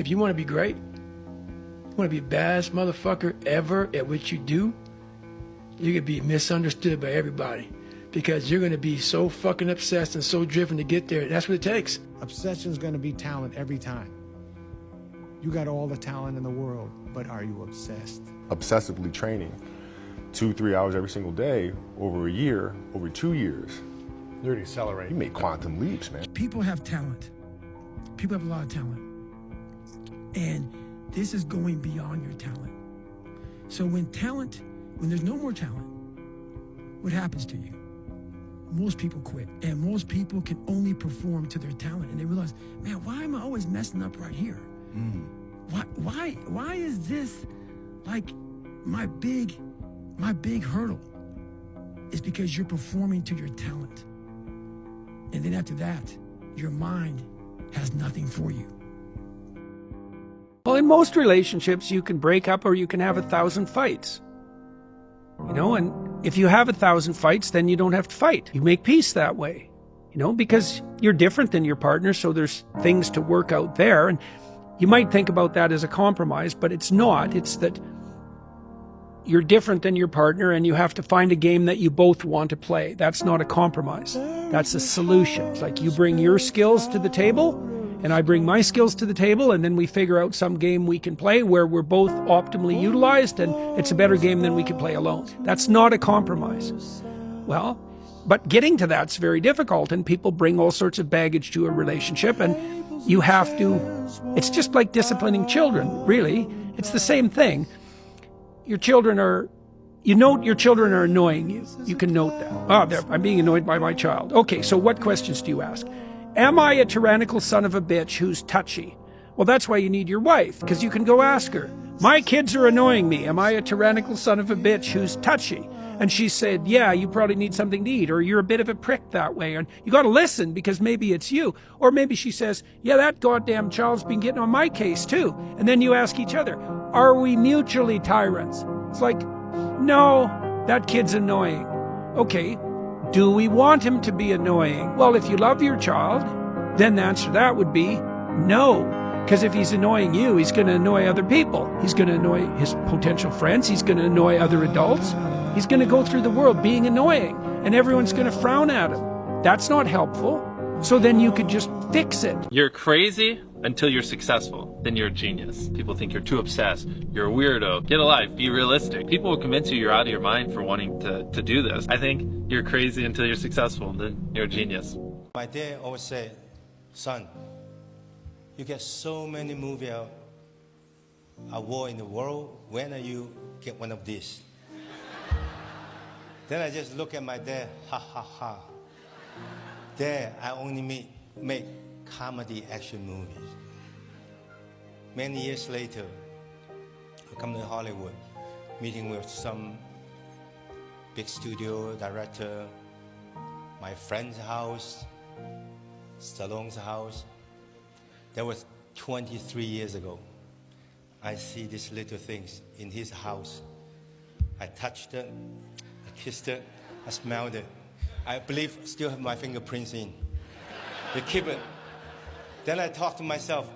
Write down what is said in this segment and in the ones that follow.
If you want to be great, you want to be the baddest motherfucker ever at what you do, you're going to be misunderstood by everybody because you're going to be so fucking obsessed and so driven to get there. That's what it takes. Obsession is going to be talent every time. You got all the talent in the world, but are you obsessed? Obsessively training 2-3 hours every single day over a year, over 2 years. You're accelerating. You make quantum leaps, man. People have talent. People have a lot of talent. And this is going beyond your talent. So when there's no more talent, what happens to you? Most people quit. And most people can only perform to their talent. And they realize, man, why am I always messing up right here? Why is this like my big hurdle? It's because you're performing to your talent. And then after that, your mind has nothing for you. Well, in most relationships, you can break up or you can have 1,000 fights. You know, and if you have 1,000 fights, then you don't have to fight. You make peace that way, you know, because you're different than your partner, so there's things to work out there. And you might think about that as a compromise, but it's not. It's that you're different than your partner and you have to find a game that you both want to play. That's not a compromise. That's a solution. It's like you bring your skills to the table and I bring my skills to the table, and then we figure out some game we can play where we're both optimally utilized and it's a better game than we can play alone. That's not a compromise. Well, but getting to that's very difficult, and people bring all sorts of baggage to a relationship, and you have to, it's just like disciplining children, really. It's the same thing. Your children are, you note your children are annoying you. You can note that. Oh, I'm being annoyed by my child. Okay, so what questions do you ask? Am I a tyrannical son of a bitch who's touchy? Well, that's why you need your wife, because you can go ask her. My kids are annoying me. Am I a tyrannical son of a bitch who's touchy? And she said, yeah, you probably need something to eat, or you're a bit of a prick that way. And you got to listen because maybe it's you. Or maybe she says, yeah, that goddamn child's been getting on my case too. And then you ask each other, are we mutually tyrants? It's like, no, that kid's annoying. Okay. Do we want him to be annoying? Well, if you love your child, then the answer to that would be no. Because if he's annoying you, he's going to annoy other people. He's going to annoy his potential friends. He's going to annoy other adults. He's going to go through the world being annoying, and everyone's going to frown at him. That's not helpful. So then you could just fix it. You're crazy until you're successful. Then you're a genius. People think you're too obsessed. You're a weirdo. Get a life. Be realistic. People will convince you you're out of your mind for wanting to do this. I think you're crazy until you're successful. Then you're a genius. My dad always said, son, you get so many movie awards in the world. When are you get one of these? Then I just look at my dad, ha ha ha. Dad, I only make comedy action movies. Many years later, I come to Hollywood, meeting with some big studio director, my friend's house, Stallone's house. That was 23 years ago. I see these little things in his house. I touched it, I kissed it, I smelled it. I believe still have my fingerprints in. They keep it. Then I thought to myself,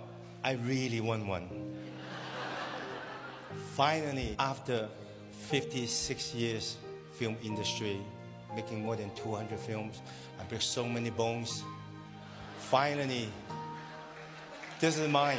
I really want one. Finally, after 56 years film industry, making more than 200 films, I break so many bones. Finally, this is mine.